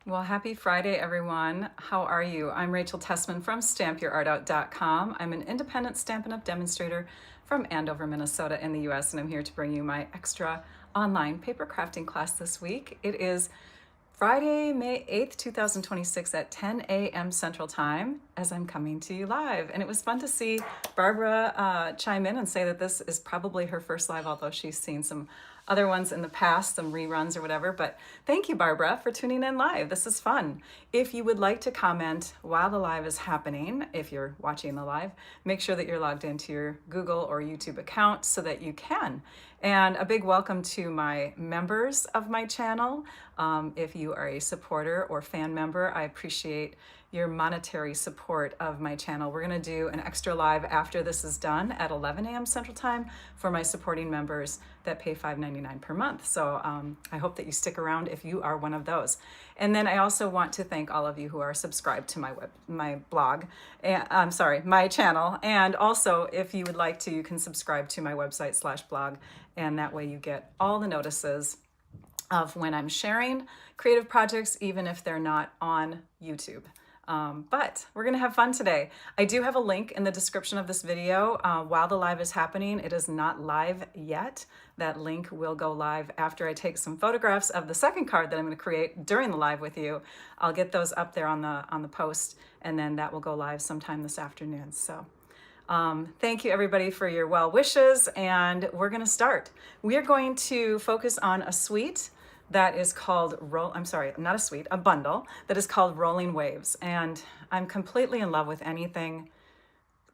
Well, happy Friday, everyone. How are you? I'm Rachel Tessman from StampYourArtOut.com. I'm an independent Stampin' Up! Demonstrator from Andover, Minnesota in the US, and I'm here to bring you my extra online paper crafting class this week. It is Friday, May 8th, 2026 at 10 a.m. Central Time as I'm coming to you live. And it was fun to see Barbara chime in and say that this is probably her first live, although she's seen some other ones in the past, some reruns or whatever. But thank you, Barbara, for tuning in live. This is fun. If you would like to comment while the live is happening, if you're watching the live, make sure that you're logged into your Google or YouTube account so that you can. And a big welcome to my members of my channel. If you are a supporter or fan member, I appreciate your monetary support of my channel. We're going to do an extra live after this is done at 11 a.m. Central Time for my supporting members that pay $5.99 per month. So I hope that you stick around if you are one of those. And then I also want to thank all of you who are subscribed to my blog, and I'm sorry, my channel. And also, if you would like to, you can subscribe to my website/blog, and that way you get all the notices of when I'm sharing creative projects, even if they're not on YouTube. But we're gonna have fun today. I do have a link in the description of this video while the live is happening. It is not live yet. That link will go live after I take some photographs of the second card that I'm gonna create during the live with you. I'll get those up there on the post, and then that will go live sometime this afternoon. So thank you everybody for your well wishes, and we're gonna start. We are going to focus on a suite that is called a bundle that is called Rolling Waves. And I'm completely in love with anything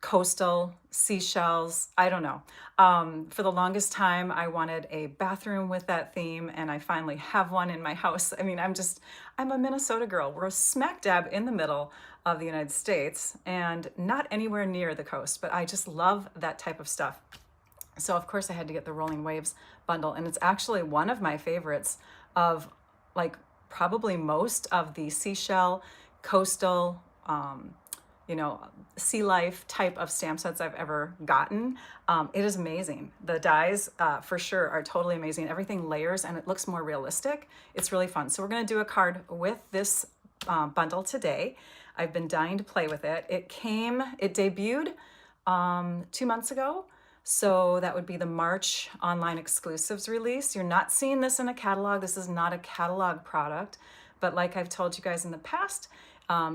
coastal, seashells, I don't know. For the longest time, I wanted a bathroom with that theme, and I finally have one in my house. I mean, I'm a Minnesota girl. We're smack dab in the middle of the United States and not anywhere near the coast, but I just love that type of stuff. So of course I had to get the Rolling Waves bundle, and it's actually one of my favorites of like probably most of the seashell, coastal, sea life type of stamp sets I've ever gotten. It is amazing. The dies for sure are totally amazing. Everything layers and it looks more realistic. It's really fun. So we're gonna do a card with this bundle today. I've been dying to play with it. It debuted 2 months ago. So that would be the March online exclusives release. You're not seeing this in a catalog. This is not a catalog product. But like I've told you guys in the past,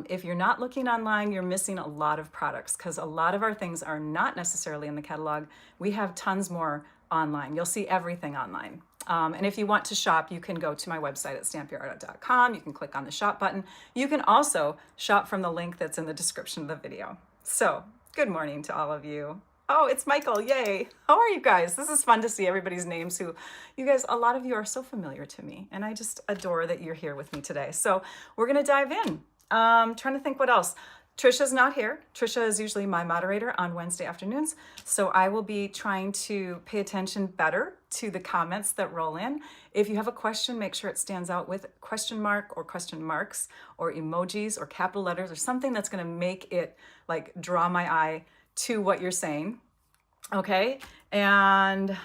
if you're not looking online, you're missing a lot of products because a lot of our things are not necessarily in the catalog. We have tons more online. You'll see everything online. And if you want to shop, you can go to my website at StampYourArtOut.com. You can click on the shop button. You can also shop from the link that's in the description of the video. So good morning to all of you. Oh, it's Michael, yay. How are you guys? This is fun to see everybody's names who, you guys, a lot of you are so familiar to me, and I just adore that you're here with me today. So we're gonna dive in. Trying to think what else. Trisha's not here. Trisha is usually my moderator on Wednesday afternoons, so I will be trying to pay attention better to the comments that roll in. If you have a question, make sure it stands out with question mark or question marks or emojis or capital letters or something that's gonna make it like draw my eye to what you're saying. Okay, and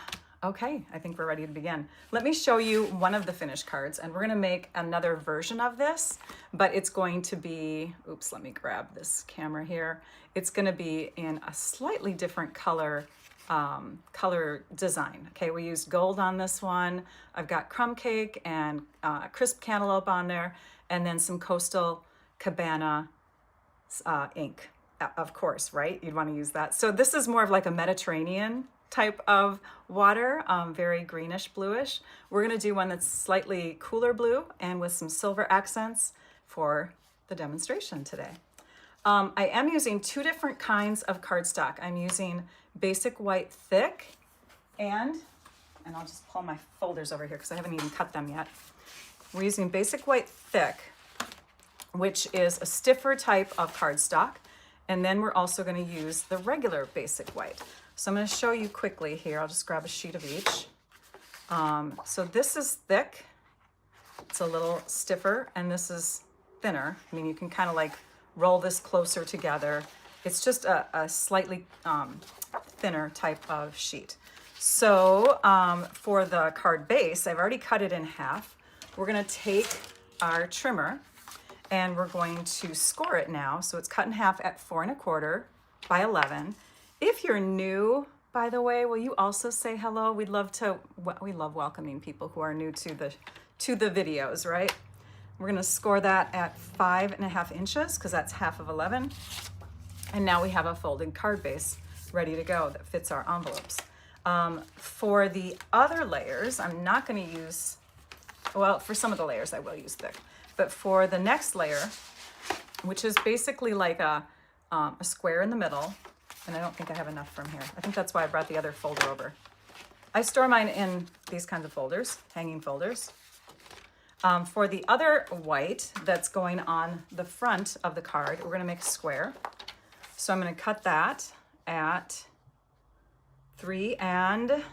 okay, I think we're ready to begin. Let me show you one of the finished cards, and we're gonna make another version of this, but it's going to be, oops, let me grab this camera here. It's gonna be in a slightly different color design. Okay, we used gold on this one. I've got crumb cake and crisp cantaloupe on there, and then some coastal cabana ink. Of course, right? You'd want to use that. So this is more of like a Mediterranean type of water, very greenish bluish. We're going to do one that's slightly cooler blue and with some silver accents for the demonstration today. I am using two different kinds of cardstock. I'm using basic white thick and I'll just pull my folders over here because I haven't even cut them yet. We're using basic white thick, which is a stiffer type of cardstock. And then we're also going to use the regular basic white. So I'm going to show you quickly here. I'll just grab a sheet of each. So this is thick. It's a little stiffer, and this is thinner. I mean, you can kind of like roll this closer together. It's just a slightly thinner type of sheet. So for the card base, I've already cut it in half. We're going to take our trimmer and we're going to score it now. So it's cut in half at 4 1/4 by 11. If you're new, by the way, will you also say hello? We love welcoming people who are new to the videos, right? We're gonna score that at 5 1/2 inches because that's half of 11. And now we have a folded card base ready to go that fits our envelopes. For the other layers, I'm not gonna use, well, for some of the layers I will use thick, but for the next layer, which is basically like a square in the middle, and I don't think I have enough from here. I think that's why I brought the other folder over. I store mine in these kinds of folders, hanging folders. For the other white that's going on the front of the card, we're gonna make a square. So I'm gonna cut that at 3 3/4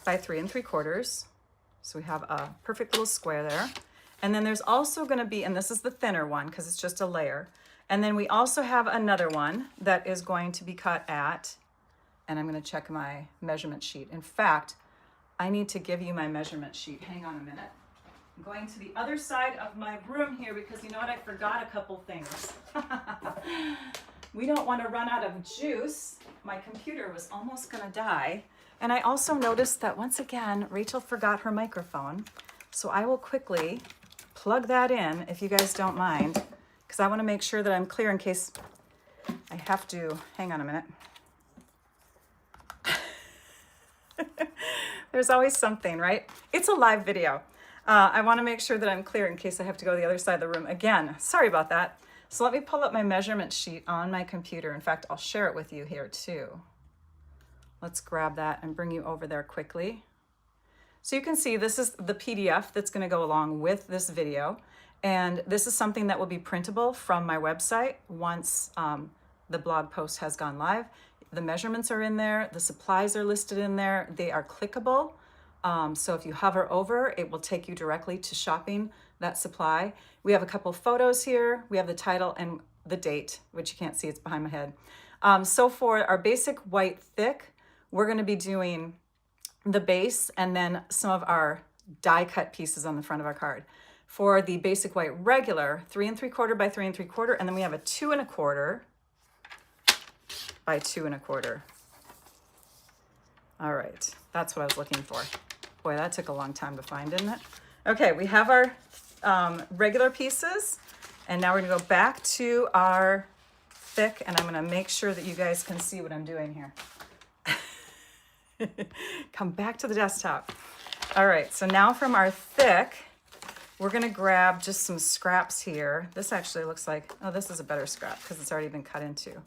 by 3 3/4. So we have a perfect little square there. And then there's also gonna be, and this is the thinner one because it's just a layer. And then we also have another one that is going to be cut at, and I'm gonna check my measurement sheet. In fact, I need to give you my measurement sheet. Hang on a minute. I'm going to the other side of my room here because you know what? I forgot a couple things. We don't want to run out of juice. My computer was almost going to die. And I also noticed that once again, Rachel forgot her microphone. So I will quickly plug that in if you guys don't mind, because I want to make sure that I'm clear in case I have to. Hang on a minute. There's always something, right? It's a live video. I want to make sure that I'm clear in case I have to go to the other side of the room again. Sorry about that. So let me pull up my measurement sheet on my computer. In fact, I'll share it with you here too. Let's grab that and bring you over there quickly. So you can see this is the PDF that's going to go along with this video. And this is something that will be printable from my website once the blog post has gone live. The measurements are in there. The supplies are listed in there. They are clickable. So if you hover over, it will take you directly to shopping that supply. We have a couple photos here. We have the title and the date, which you can't see, it's behind my head. So for our basic white thick, we're gonna be doing the base and then some of our die cut pieces on the front of our card. For the basic white regular, 3 3/4 by 3 3/4, and then we have a 2 1/4 by 2 1/4. All right, that's what I was looking for. Boy, that took a long time to find, didn't it? Okay, we have our regular pieces, and now we're gonna go back to our thick, and I'm gonna make sure that you guys can see what I'm doing here. Come back to the desktop. All right, so now from our thick, we're gonna grab just some scraps here. This actually looks like, oh, this is a better scrap because it's already been cut into.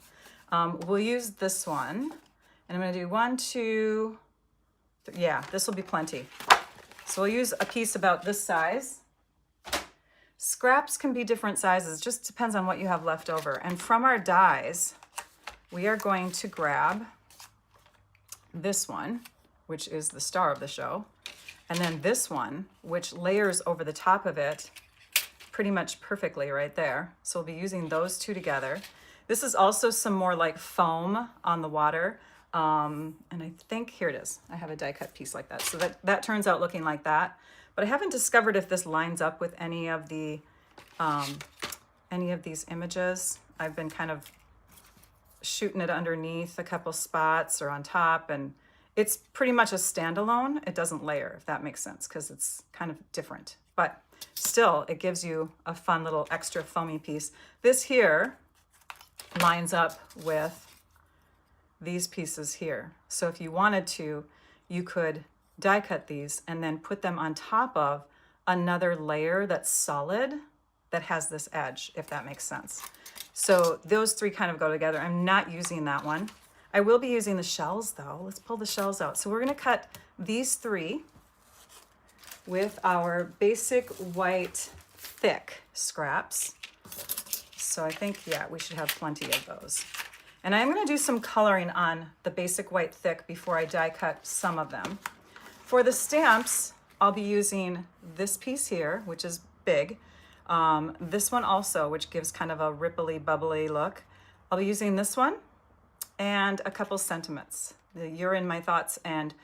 We'll use this one, and I'm gonna do 1, 2, yeah, this will be plenty. So we'll use a piece about this size. Scraps can be different sizes, just depends on what you have left over. And from our dies, we are going to grab this one, which is the star of the show, and then this one, which layers over the top of it pretty much perfectly right there. So we'll be using those two together. This is also some more like foam on the water. And I think, here it is. I have a die cut piece like that. So that turns out looking like that. But I haven't discovered if this lines up with any of these images. I've been kind of shooting it underneath a couple spots or on top, and it's pretty much a standalone. It doesn't layer, if that makes sense, because it's kind of different. But still, it gives you a fun little extra foamy piece. This here lines up with these pieces here. So if you wanted to, you could die cut these and then put them on top of another layer that's solid that has this edge, if that makes sense. So those three kind of go together. I'm not using that one. I will be using the shells though. Let's pull the shells out. So we're gonna cut these three with our basic white thick scraps. So I think, yeah, we should have plenty of those. And I'm gonna do some coloring on the basic white thick before I die cut some of them. For the stamps, I'll be using this piece here, which is big. This one also, which gives kind of a ripply, bubbly look. I'll be using this one and a couple sentiments. You're in my thoughts and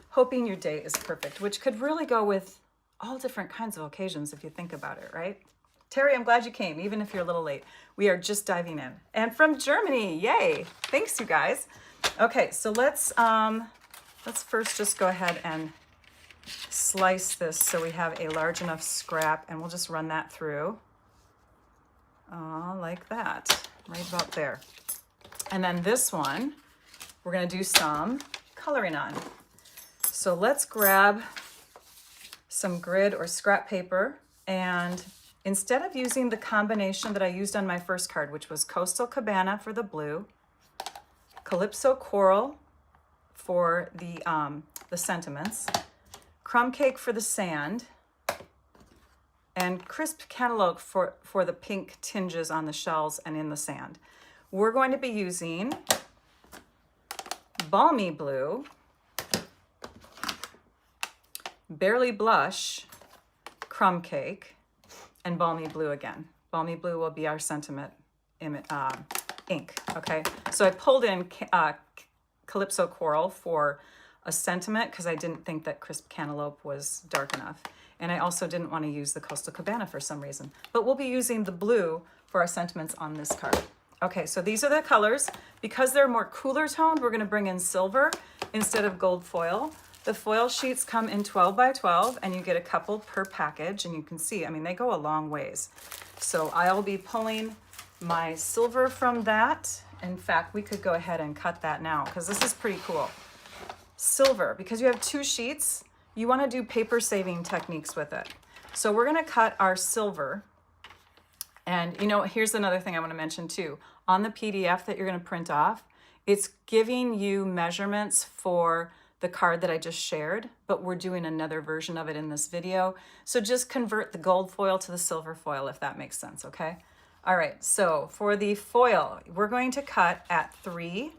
hoping your day is perfect, which could really go with all different kinds of occasions if you think about it, right? Terry, I'm glad you came, even if you're a little late. We are just diving in. And from Germany, yay. Thanks, you guys. Okay, so let's first just go ahead and slice this so we have a large enough scrap, and we'll just run that through like that, right about there. And then this one, we're gonna do some coloring on. So let's grab some grid or scrap paper, and instead of using the combination that I used on my first card, which was Coastal Cabana for the blue, Calypso Coral for the sentiments, Crumb Cake for the sand, and Crisp Cantaloupe for the pink tinges on the shells and in the sand. We're going to be using Balmy Blue, Barely Blush, Crumb Cake, and Balmy Blue again. Balmy Blue will be our sentiment ink, okay? So I pulled in Calypso Coral for a sentiment because I didn't think that Crisp Cantaloupe was dark enough. And I also didn't want to use the Coastal Cabana for some reason. But we'll be using the blue for our sentiments on this card. Okay, so these are the colors. Because they're more cooler toned, we're going to bring in silver instead of gold foil. The foil sheets come in 12 by 12, and you get a couple per package. And you can see, I mean, they go a long ways. So I'll be pulling my silver from that. In fact, we could go ahead and cut that now because this is pretty cool. Silver, because you have 2 sheets, you want to do paper saving techniques with it. So we're going to cut our silver. And you know, here's another thing I want to mention too. On the PDF that you're going to print off, it's giving you measurements for the card that I just shared, but we're doing another version of it in this video. So just convert the gold foil to the silver foil if that makes sense, okay? All right, so for the foil, we're going to cut at 3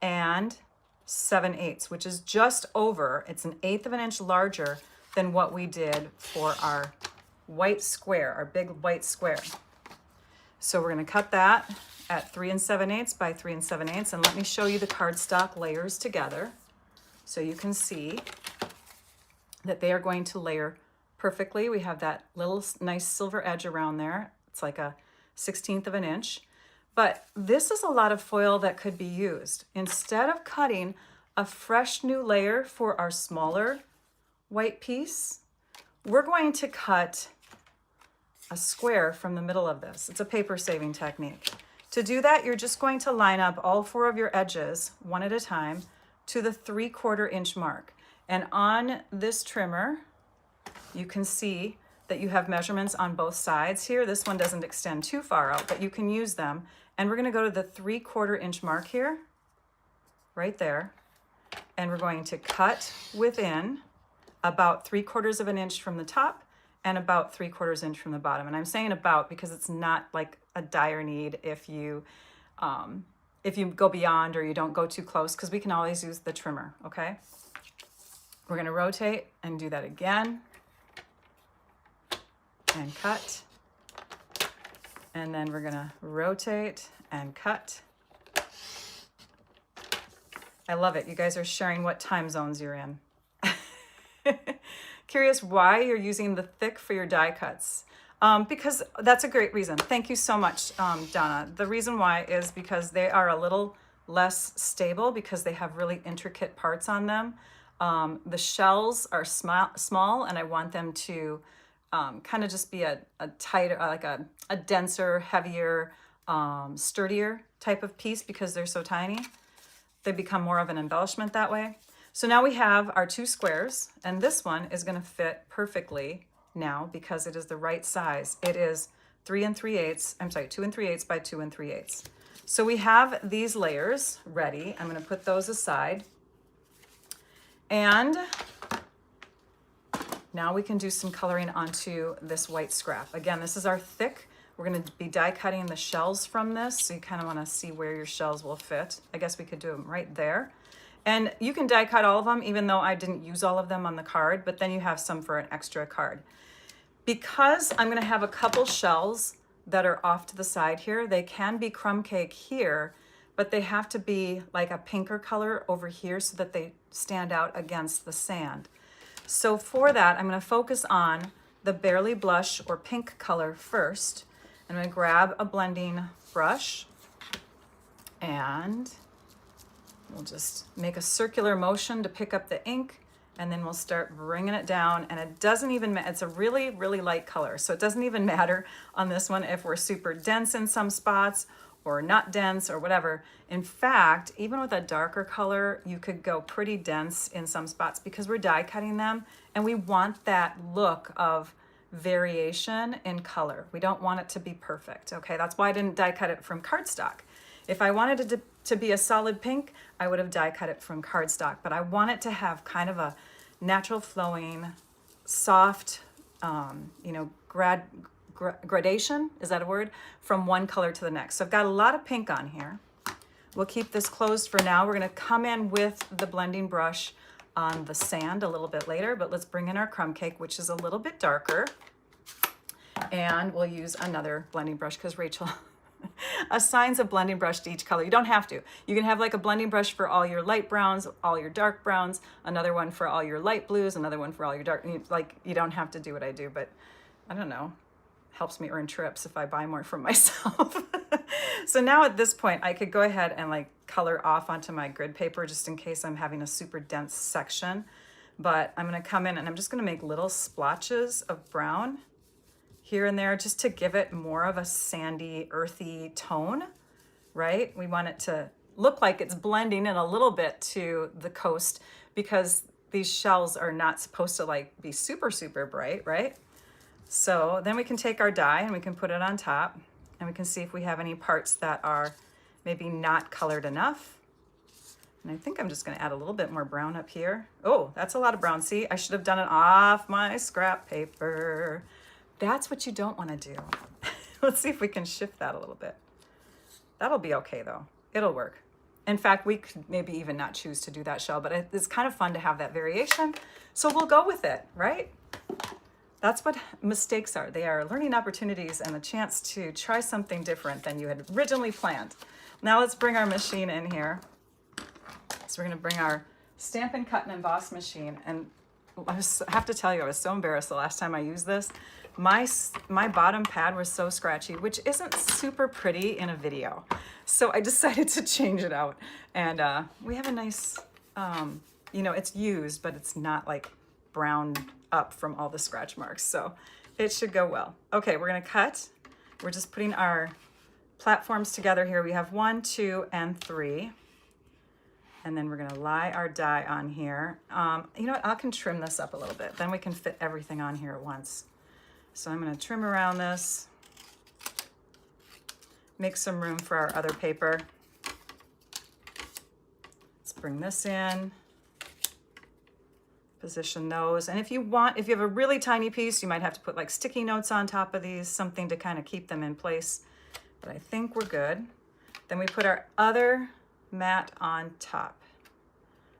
7/8, which is just over, it's an 1/8 of an inch larger than what we did for our white square, our big white square. So we're going to cut that at 3 7/8 by 3 7/8, and let me show you the cardstock layers together so you can see that they are going to layer perfectly. We have that little nice silver edge around there. It's like a 1/16 of an inch. But this is a lot of foil that could be used. Instead of cutting a fresh new layer for our smaller white piece, we're going to cut a square from the middle of this. It's a paper saving technique. To do that, you're just going to line up all 4 of your edges one at a time to the 3/4 inch mark. And on this trimmer, you can see that you have measurements on both sides here. This one doesn't extend too far out, but you can use them. And we're going to go to the 3/4 inch mark here, right there. And we're going to cut within about 3/4 of an inch from the top and about 3/4 inch from the bottom. And I'm saying about because it's not like a dire need if you go beyond or you don't go too close, because we can always use the trimmer, okay? We're going to rotate and do that again. And cut. And then we're going to rotate and cut. I love it. You guys are sharing what time zones you're in. Curious why you're using the thick for your die cuts. Because that's a great reason. Thank you so much, Donna. The reason why is because they are a little less stable because they have really intricate parts on them. The shells are small, and I want them to kind of just be a tighter, like a denser, heavier, sturdier type of piece because they're so tiny. They become more of an embellishment that way. So now we have our 2 squares, and this one is going to fit perfectly now because it is the right size. It is 2 3/8 by 2 3/8. So we have these layers ready. I'm going to put those aside. And now we can do some coloring onto this white scrap. Again, this is our thick. We're going to be die cutting the shells from this, so you kind of want to see where your shells will fit. I guess we could do them right there. And you can die cut all of them, even though I didn't use all of them on the card, but then you have some for an extra card. Because I'm going to have a couple shells that are off to the side here, they can be crumb cake here, but they have to be like a pinker color over here so that they stand out against the sand. So for that, I'm going to focus on the Barely Blush or pink color first. I'm going to grab a blending brush and we'll just make a circular motion to pick up the ink, and then we'll start bringing it down. And it doesn't even matter, it's a really, really light color. So it doesn't even matter on this one if we're super dense in some spots or not dense or whatever. In fact, even with a darker color, you could go pretty dense in some spots because we're die cutting them and we want that look of variation in color. We don't want it to be perfect, okay? That's why I didn't die cut it from cardstock. If I wanted it to be a solid pink, I would have die cut it from cardstock, but I want it to have kind of a natural flowing, soft, you know, gradation, is that a word? From one color to the next. So I've got a lot of pink on here. We'll keep this closed for now. We're gonna come in with the blending brush on the sand a little bit later, but let's bring in our crumb cake, which is a little bit darker. And we'll use another blending brush because Rachel assigns a blending brush to each color. You don't have to. You can have like a blending brush for all your light browns, all your dark browns, another one for all your light blues, another one for all your dark, like you don't have to do what I do, but I don't know. Helps me earn trips if I buy more from myself. So now at this point, I could go ahead and like color off onto my grid paper just in case I'm having a super dense section. But I'm gonna come in and I'm just gonna make little splotches of brown here and there just to give it more of a sandy, earthy tone, right? We want it to look like it's blending in a little bit to the coast because these shells are not supposed to like be super, super bright, right? So then we can take our dye and we can put it on top and we can see if we have any parts that are maybe not colored enough. And I think I'm just gonna add a little bit more brown up here. Oh, that's a lot of brown. See, I should have done it off my scrap paper. That's what you don't wanna do. Let's see if we can shift that a little bit. That'll be okay though, it'll work. In fact, we could maybe even not choose to do that shell, but it's kind of fun to have that variation. So we'll go with it, right? That's what mistakes are. They are learning opportunities and a chance to try something different than you had originally planned. Now let's bring our machine in here. So we're gonna bring our Stampin' Cut and Emboss machine. And I have to tell you, I was so embarrassed the last time I used this. My bottom pad was so scratchy, which isn't super pretty in a video. So I decided to change it out. And we have a nice, you know, it's used, but it's not like brown up from all the scratch marks. So it should go well. Okay, we're gonna cut. We're just putting our platforms together here. We have 1, 2, and 3. And then we're gonna lie our die on here. You know what, I can trim this up a little bit. Then we can fit everything on here at once. So I'm gonna trim around this, make some room for our other paper. Let's bring this in. Position those. And if you have a really tiny piece, you might have to put like sticky notes on top of these, something to kind of keep them in place. But I think we're good. Then we put our other mat on top.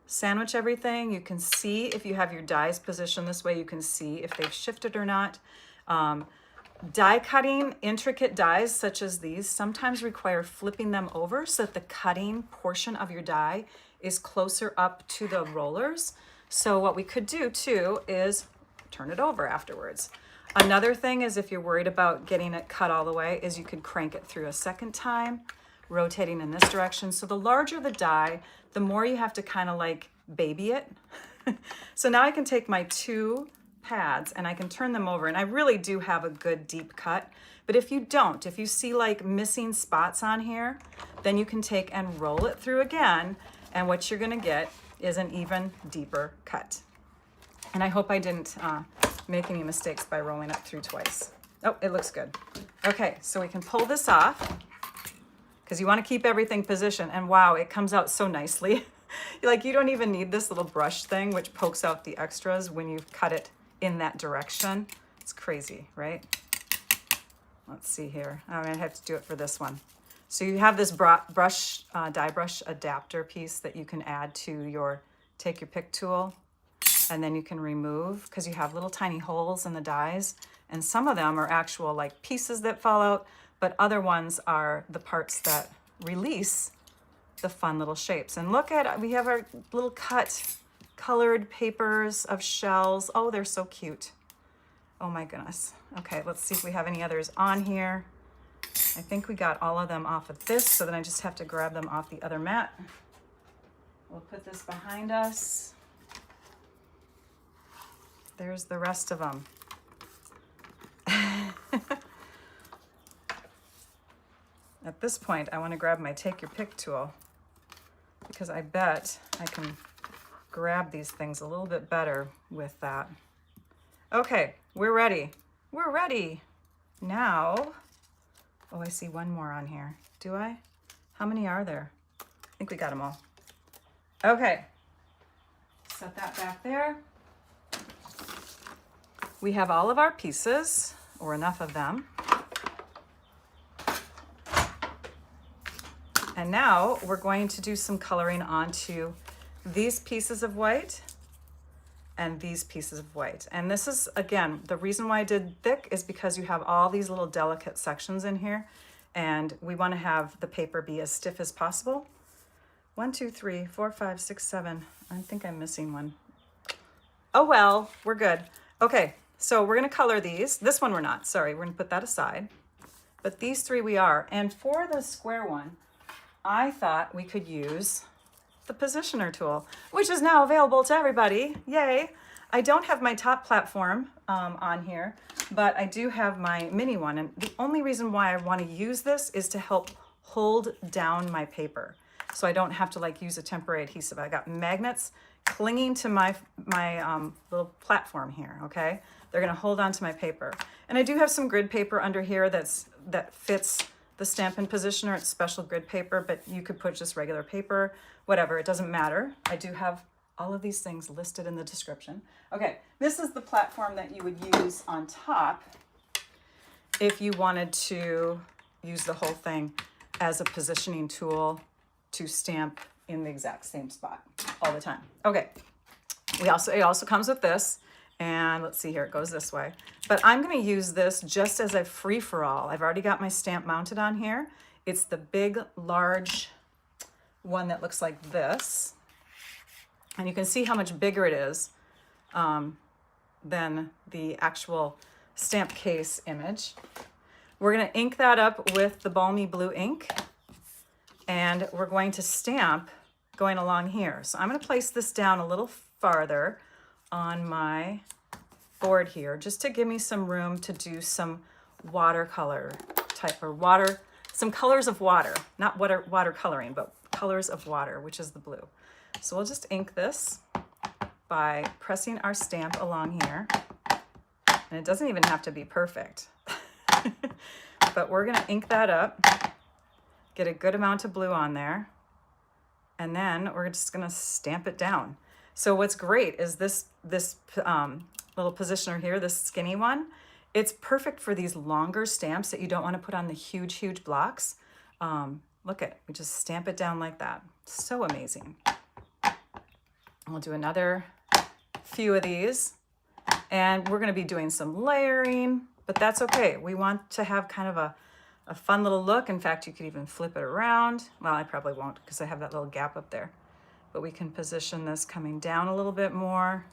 Sandwich everything. You can see if you have your dies positioned this way, you can see if they've shifted or not. Die cutting intricate dies such as these sometimes require flipping them over so that the cutting portion of your die is closer up to the rollers. So what we could do too is turn it over afterwards. Another thing is if you're worried about getting it cut all the way is you could crank it through a second time, rotating in this direction. So the larger the die, the more you have to kind of like baby it. So now I can take my 2 pads and I can turn them over, and I really do have a good deep cut. But if you don't, if you see like missing spots on here, then you can take and roll it through again, and what you're gonna get is an even deeper cut. And I hope I didn't make any mistakes by rolling it through twice. Oh, it looks good. Okay, so we can pull this off because you want to keep everything positioned, and wow, it comes out so nicely. Like you don't even need this little brush thing which pokes out the extras when you cut it in that direction. It's crazy, right? Let's see here. I'm gonna have to do it for this one. So you have this brush, die brush adapter piece that you can add to your, take your pick tool, and then you can remove, because you have little tiny holes in the dies, and some of them are actual like pieces that fall out, but other ones are the parts that release the fun little shapes. And look at, we have our little cut colored papers of shells. Oh, they're so cute. Oh my goodness. Okay, let's see if we have any others on here. I think we got all of them off of this, so then I just have to grab them off the other mat. We'll put this behind us. There's the rest of them. At this point, I want to grab my take your pick tool because I bet I can grab these things a little bit better with that. Okay, we're ready. We're ready. Now, oh, I see one more on here. Do I? How many are there? I think we got them all. Okay, set that back there. We have all of our pieces, or enough of them. And now we're going to do some coloring onto these pieces of white and these pieces of white. And this is, again, the reason why I did thick is because you have all these little delicate sections in here, and we want to have the paper be as stiff as possible. 1, 2, 3, 4, 5, 6, 7. I think I'm missing one. Oh well, we're good. Okay, so we're gonna color these. This one we're not, sorry, we're gonna put that aside. But these three we are. And for the square one, I thought we could use the positioner tool, which is now available to everybody. Yay. I don't have my top platform on here, but I do have my mini one. And the only reason why I want to use this is to help hold down my paper, so I don't have to like use a temporary adhesive. I got magnets clinging to my little platform here, okay? They're gonna hold on to my paper. And I do have some grid paper under here that fits the Stampin' Positioner. It's special grid paper, but you could put just regular paper, whatever, it doesn't matter. I do have all of these things listed in the description. Okay, this is the platform that you would use on top if you wanted to use the whole thing as a positioning tool to stamp in the exact same spot all the time. Okay, it also comes with this, and let's see here, it goes this way. But I'm gonna use this just as a free-for-all. I've already got my stamp mounted on here. It's the big, large one that looks like this. And you can see how much bigger it is than the actual stamp case image. We're gonna ink that up with the Balmy Blue ink, and we're going to stamp going along here. So I'm gonna place this down a little farther on my board here, just to give me some room to do some watercolor type, or some colors of water, not watercoloring, but colors of water, which is the blue. So we'll just ink this by pressing our stamp along here. And it doesn't even have to be perfect. But we're gonna ink that up, get a good amount of blue on there, and then we're just gonna stamp it down. So what's great is this little positioner here, this skinny one, it's perfect for these longer stamps that you don't wanna put on the huge, huge blocks. Look at, we just stamp it down like that. So amazing. We'll do another few of these, and we're gonna be doing some layering, but that's okay. We want to have kind of a fun little look. In fact, you could even flip it around. Well, I probably won't because I have that little gap up there, but we can position this coming down a little bit more.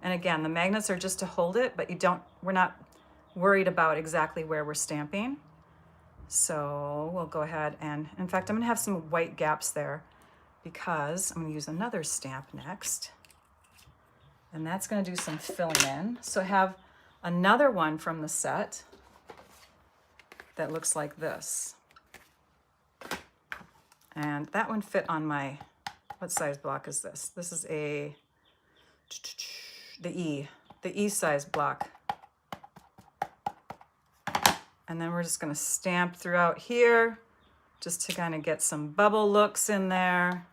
And again, the magnets are just to hold it, but we're not worried about exactly where we're stamping. So we'll go ahead and, in fact, I'm gonna have some white gaps there because I'm gonna use another stamp next. And that's gonna do some filling in. So I have another one from the set that looks like this. And that one fit on my, what size block is this? This is the E size block. And then we're just gonna stamp throughout here just to kind of get some bubble looks in there.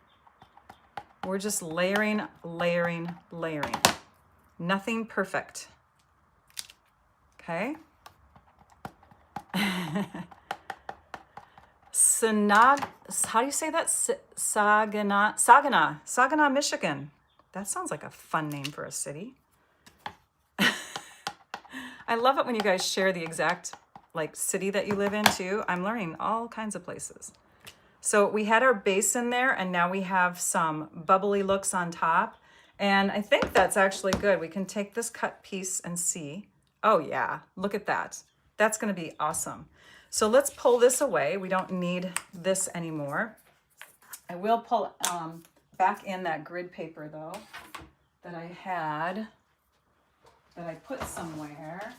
We're just layering, layering, layering. Nothing perfect. Okay. How do you say that? Saginaw, Michigan. That sounds like a fun name for a city. I love it when you guys share the exact city that you live in too. I'm learning all kinds of places. So we had our base in there, and now we have some bubbly looks on top, And I think that's actually good. We can take this cut piece and see. Oh yeah, look at that. That's gonna be awesome. So let's pull this away. We don't need this anymore. I will pull back in that grid paper though that I had, that I put somewhere.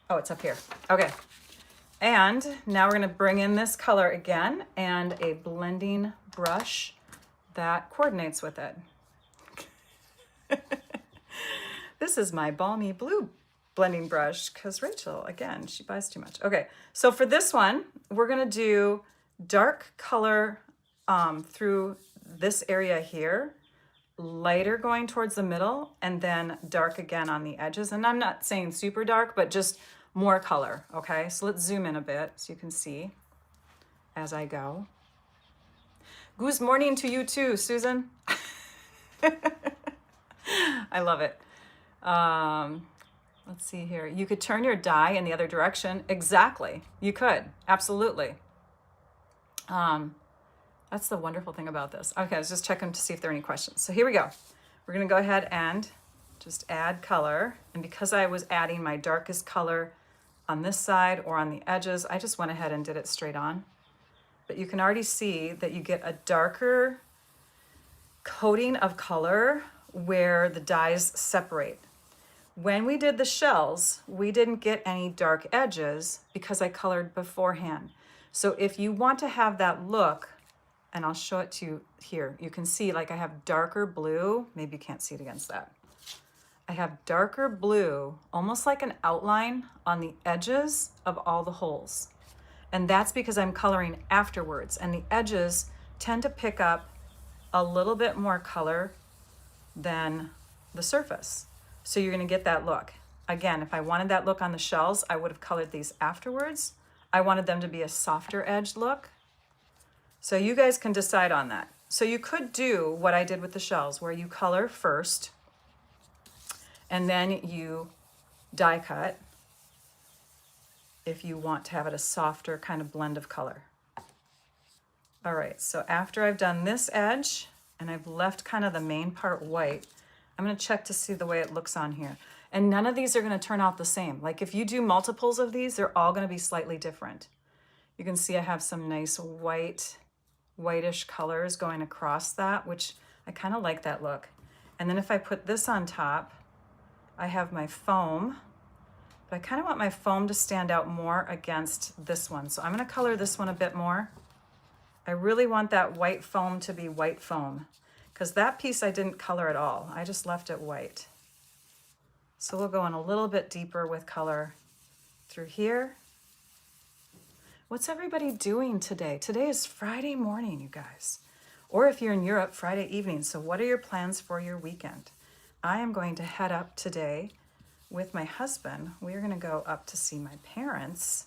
Oh, it's up here. Okay. And now we're gonna bring in this color again and a blending brush that coordinates with it. This is my balmy blue blending brush because Rachel, again, she buys too much. Okay, so for this one, we're gonna do dark color through this area here, lighter going towards the middle, and then dark again on the edges. And I'm not saying super dark, but just more color, okay? So let's zoom in a bit so you can see as I go. Good morning to you too, Susan. I love it. Let's see here. You could turn your die in the other direction. Exactly. You could. Absolutely. That's the wonderful thing about this. Okay, I was just checking to see if there are any questions. So here we go. We're going to go ahead and just add color. And because I was adding my darkest color on this side or on the edges, I just went ahead and did it straight on. But you can already see that you get a darker coating of color where the dyes separate. When we did the shells, we didn't get any dark edges because I colored beforehand. So if you want to have that look, and I'll show it to you here, you can see like I have darker blue. Maybe you can't see it against that. I have darker blue, almost like an outline on the edges of all the holes. And that's because I'm coloring afterwards, and the edges tend to pick up a little bit more color than the surface. So you're gonna get that look. Again, if I wanted that look on the shells, I would have colored these afterwards. I wanted them to be a softer edged look. So you guys can decide on that. So you could do what I did with the shells, where you color first, and then you die cut if you want to have it a softer kind of blend of color. All right, so after I've done this edge, and I've left kind of the main part white, I'm gonna check to see the way it looks on here. And none of these are gonna turn out the same. Like if you do multiples of these, they're all gonna be slightly different. You can see I have some nice whitish colors going across that, which I kind of like that look. And then if I put this on top, I have my foam, but I kind of want my foam to stand out more against this one. So I'm gonna color this one a bit more. I really want that white foam to be white foam, because that piece I didn't color at all. I just left it white. So we'll go in a little bit deeper with color through here. What's everybody doing today? Today is Friday morning, you guys. Or if you're in Europe, Friday evening. So what are your plans for your weekend? I am going to head up today with my husband. We are going to go up to see my parents.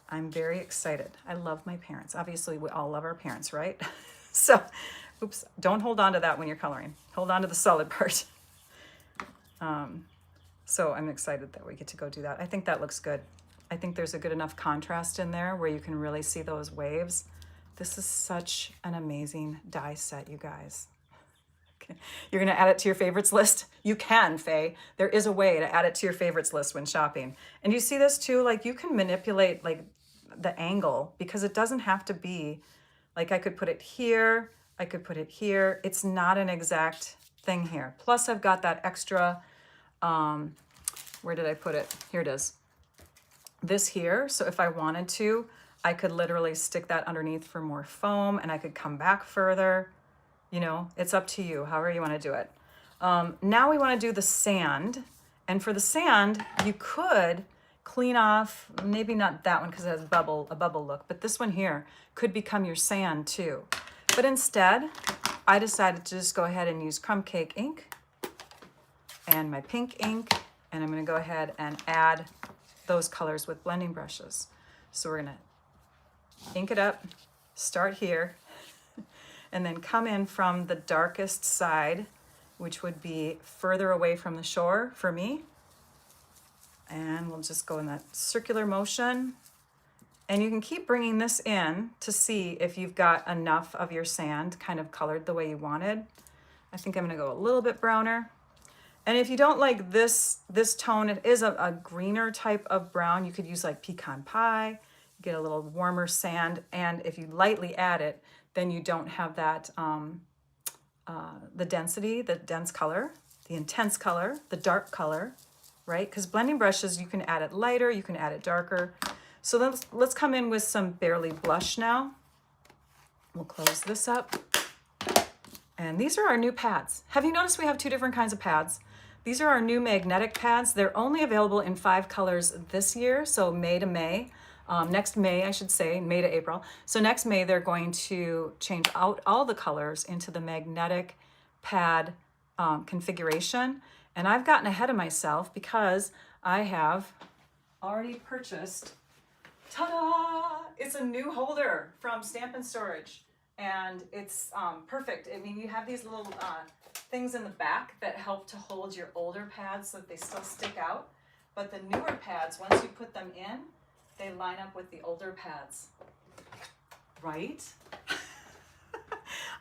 I'm very excited. I love my parents. Obviously, we all love our parents, right? So, oops, don't hold on to that when you're coloring. Hold on to the solid part. So I'm excited that we get to go do that. I think that looks good. I think there's a good enough contrast in there where you can really see those waves. This is such an amazing die set, you guys. Okay. You're gonna add it to your favorites list? You can, Faye. There is a way to add it to your favorites list when shopping. And you see this too, like you can manipulate like the angle, because it doesn't have to be, like I could put it here, I could put it here. It's not an exact thing here. Plus I've got that extra, where did I put it? Here it is. This here, so if I wanted to, I could literally stick that underneath for more foam, and I could come back further. You know, it's up to you, however you want to do it. Now we want to do the sand. And for the sand, you could clean off, maybe not that one because it has a bubble look, but this one here could become your sand too. But instead, I decided to just go ahead and use crumb cake ink and my pink ink, and I'm going to go ahead and add those colors with blending brushes. So we're going to ink it up, start here, and then come in from the darkest side, which would be further away from the shore for me. And we'll just go in that circular motion And you can keep bringing this in to see if you've got enough of your sand kind of colored the way you wanted. I think I'm gonna go a little bit browner. And if you don't like this tone, it is a greener type of brown. You could use like pecan pie, get a little warmer sand. And if you lightly add it, then you don't have that, the density, the dense color, the intense color, the dark color, right? Because blending brushes, you can add it lighter, you can add it darker. So let's come in with some Barely Blush now. We'll close this up. And these are our new pads. Have you noticed we have two different kinds of pads? These are our new magnetic pads. They're only available in 5 colors this year, so May to May. Next May, I should say, May to April. So next May, they're going to change out all the colors into the magnetic pad configuration. And I've gotten ahead of myself because I have already purchased, ta-da! It's a new holder from Stampin' Storage. And it's perfect. I mean, you have these little things in the back that help to hold your older pads so that they still stick out. But the newer pads, once you put them in, they line up with the older pads, right?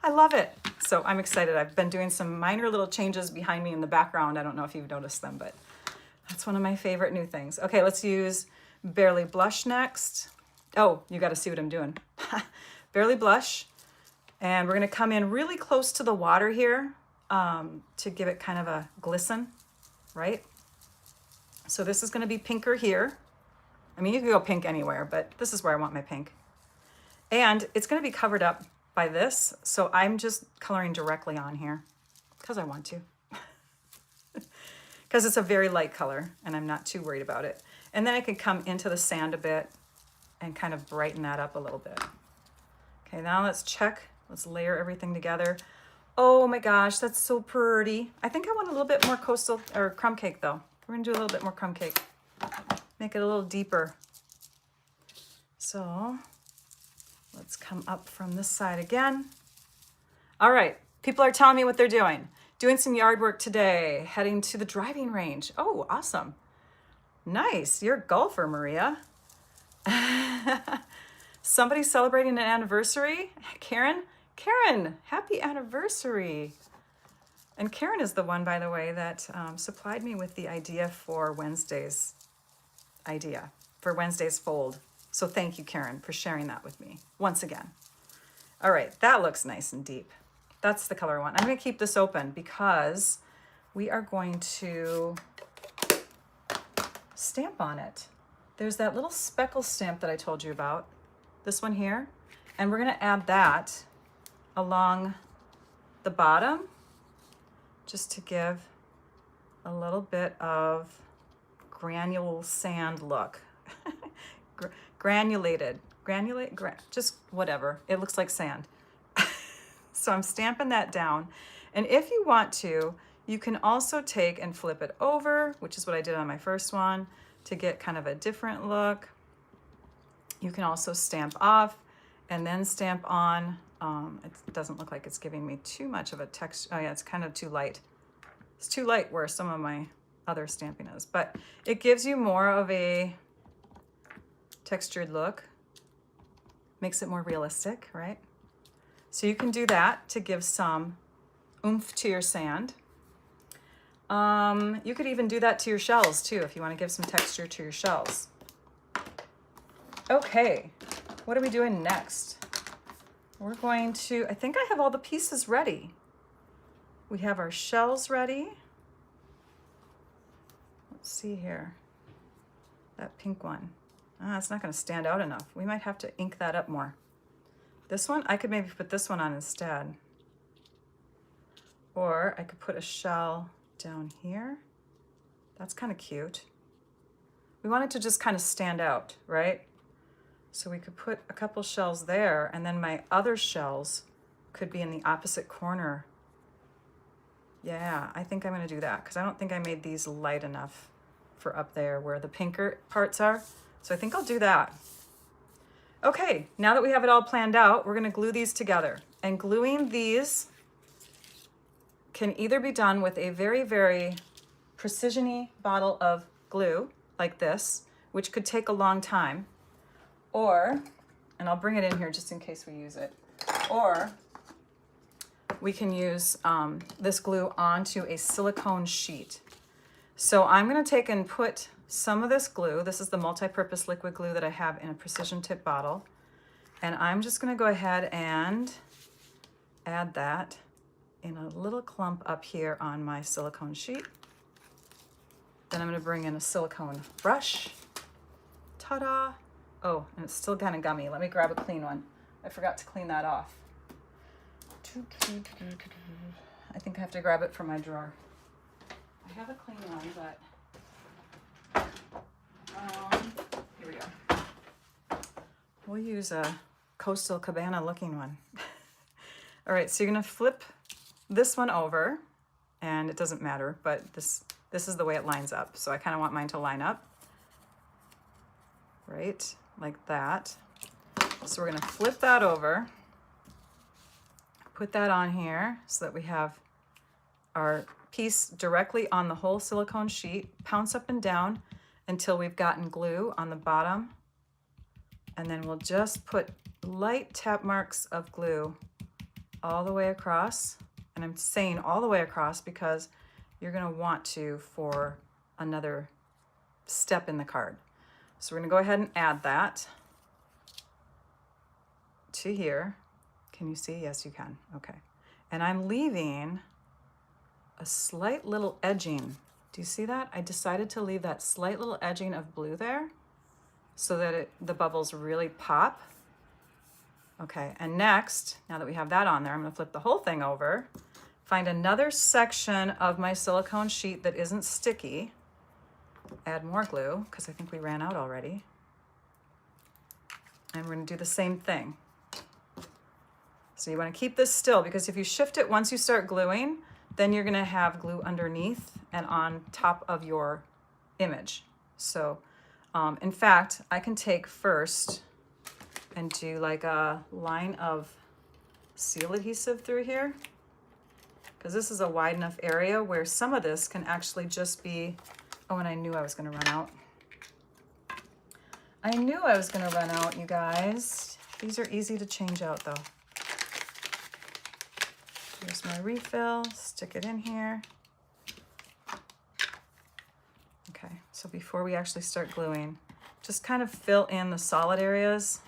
I love it. So I'm excited. I've been doing some minor little changes behind me in the background. I don't know if you've noticed them, but that's one of my favorite new things. Okay, let's use Barely Blush next. Oh, you got to see what I'm doing. Barely Blush. And we're going to come in really close to the water here to give it kind of a glisten, right? So this is going to be pinker here. I mean, you could go pink anywhere, but this is where I want my pink. And it's going to be covered up by this, so I'm just coloring directly on here because I want to. Because it's a very light color, and I'm not too worried about it. And then I can come into the sand a bit and kind of brighten that up a little bit. Okay, now let's check. Let's layer everything together. Oh my gosh, that's so pretty. I think I want a little bit more coastal or crumb cake though. We're gonna do a little bit more crumb cake. Make it a little deeper. So let's come up from this side again. All right, people are telling me what they're doing. Doing some yard work today, heading to the driving range. Oh, awesome. Nice, you're a golfer, Maria. Somebody celebrating an anniversary? Karen, happy anniversary. And Karen is the one, by the way, that supplied me with the idea for Wednesday's fold. So thank you, Karen, for sharing that with me once again. All right, that looks nice and deep. That's the color I want. I'm going to keep this open because we are going to stamp on it. There's that little speckle stamp that I told you about, this one here, and we're going to add that along the bottom just to give a little bit of granule sand look. Just whatever. It looks like sand. So I'm stamping that down. And if you want to, you can also take and flip it over, which is what I did on my first one, to get kind of a different look. You can also stamp off and then stamp on. It doesn't look like it's giving me too much of a texture. Oh yeah, it's kind of too light. It's too light where some of my other stamping is, but it gives you more of a textured look. Makes it more realistic, right? So you can do that to give some oomph to your sand. You could even do that to your shells too, if you want to give some texture to your shells. Okay, what are we doing next? We're going to, I think I have all the pieces ready. We have our shells ready. Let's see here. That pink one. It's not going to stand out enough. We might have to ink that up more. This one, I could maybe put this one on instead. Or I could put a shell down here. That's kind of cute. We want it to just kind of stand out, right? So we could put a couple shells there, and then my other shells could be in the opposite corner. Yeah, I think I'm going to do that because I don't think I made these light enough for up there where the pinker parts are. So I think I'll do that. Okay, now that we have it all planned out, we're going to glue these together. And gluing these can either be done with a very, very precision-y bottle of glue like this, which could take a long time, Or, and I'll bring it in here just in case we use it, or we can use this glue onto a silicone sheet. So I'm going to take and put some of this glue. This is the multi-purpose liquid glue that I have in a precision tip bottle. And I'm just going to go ahead and add that in a little clump up here on my silicone sheet. Then I'm going to bring in a silicone brush. Ta-da! Oh, and it's still kind of gummy. Let me grab a clean one. I forgot to clean that off. I think I have to grab it from my drawer. I have a clean one, but here we go. We'll use a Coastal Cabana looking one. All right, so you're gonna flip this one over, and it doesn't matter, but this is the way it lines up. So I kind of want mine to line up, right, like that. So we're gonna flip that over, put that on here so that we have our piece directly on the whole silicone sheet, pounce up and down until we've gotten glue on the bottom, and then we'll just put light tap marks of glue all the way across. And I'm saying all the way across because you're going to want to for another step in the card. So we're going to go ahead and add that to here. Can you see? Yes, you can. Okay. And I'm leaving a slight little edging. Do you see that? I decided to leave that slight little edging of blue there so that the bubbles really pop. Okay, and next, now that we have that on there, I'm going to flip the whole thing over, find another section of my silicone sheet that isn't sticky, add more glue because I think we ran out already, and we're going to do the same thing. So you want to keep this still because if you shift it once you start gluing, then you're going to have glue underneath and on top of your image. So in fact, I can take first and do like a line of seal adhesive through here, because this is a wide enough area where some of this can actually just be, oh, and I knew I was going to run out. I knew I was going to run out, you guys. These are easy to change out though. Here's my refill, stick it in here. Okay, so before we actually start gluing, just kind of fill in the solid areas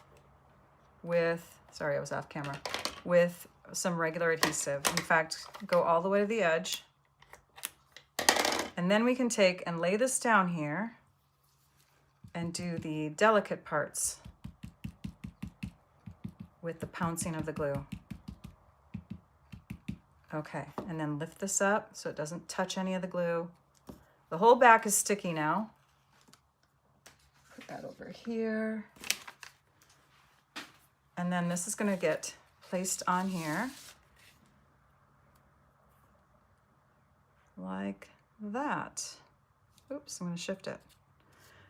with, sorry, I was off camera, with some regular adhesive. In fact, go all the way to the edge. And then we can take and lay this down here and do the delicate parts with the pouncing of the glue. Okay, and then lift this up so it doesn't touch any of the glue. The whole back is sticky now. Put that over here. And then this is going to get placed on here like that. Oops, I'm going to shift it.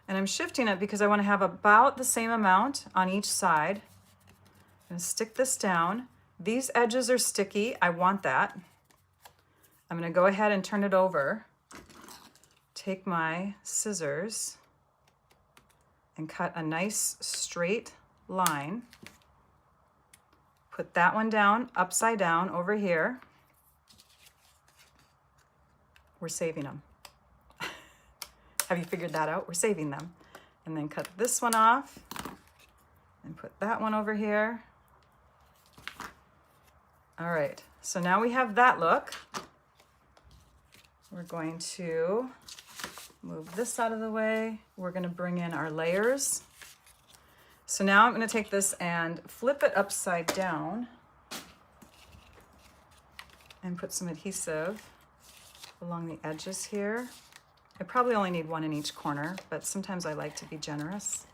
And I'm shifting it because I want to have about the same amount on each side. I'm going to stick this down. These edges are sticky. I want that. I'm going to go ahead and turn it over. Take my scissors and cut a nice straight line. Put that one down, upside down over here. We're saving them. Have you figured that out? We're saving them. And then cut this one off and put that one over here. All right, so now we have that look. We're going to move this out of the way. We're going to bring in our layers. So now I'm going to take this and flip it upside down and put some adhesive along the edges here. I probably only need one in each corner, but sometimes I like to be generous.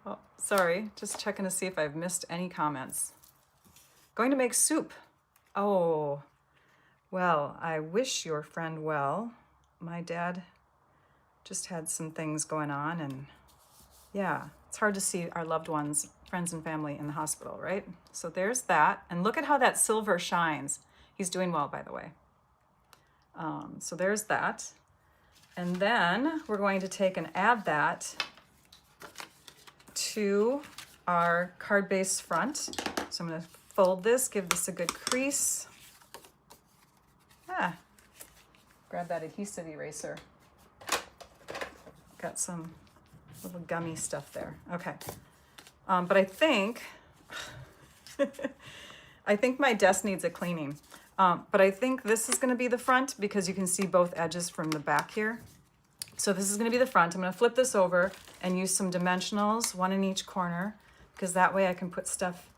Oh, sorry, just checking to see if I've missed any comments. Going to make soup. Oh, well, I wish your friend well. My dad just had some things going on, and yeah, it's hard to see our loved ones, friends and family in the hospital, right? So there's that. And look at how that silver shines. He's doing well, by the way. So there's that. And then we're going to take and add that to our card base front. So I'm going to fold this, give this a good crease. Grab that adhesive eraser. Got some little gummy stuff there. Okay. But I think, I think my desk needs a cleaning. But I think this is going to be the front because you can see both edges from the back here. So this is going to be the front. I'm going to flip this over and use some dimensionals, one in each corner, because that way I can put stuff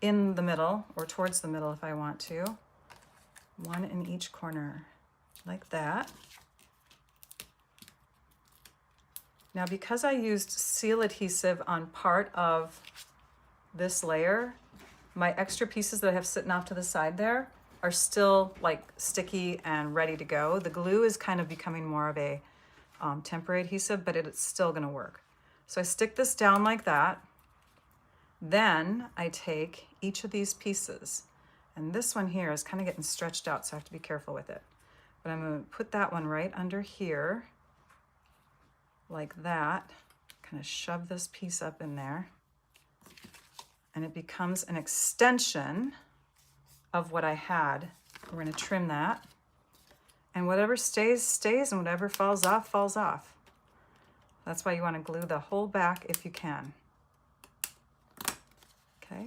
in the middle or towards the middle if I want to. One in each corner, like that. Now, because I used seal adhesive on part of this layer, my extra pieces that I have sitting off to the side there are still like sticky and ready to go. The glue is kind of becoming more of a temporary adhesive, but it's still going to work. So I stick this down like that. Then I take each of these pieces, and this one here is kind of getting stretched out, so I have to be careful with it. But I'm going to put that one right under here, like that. Kind of shove this piece up in there, and it becomes an extension of what I had. We're going to trim that. And whatever stays, stays, and whatever falls off, falls off. That's why you want to glue the whole back if you can. Okay.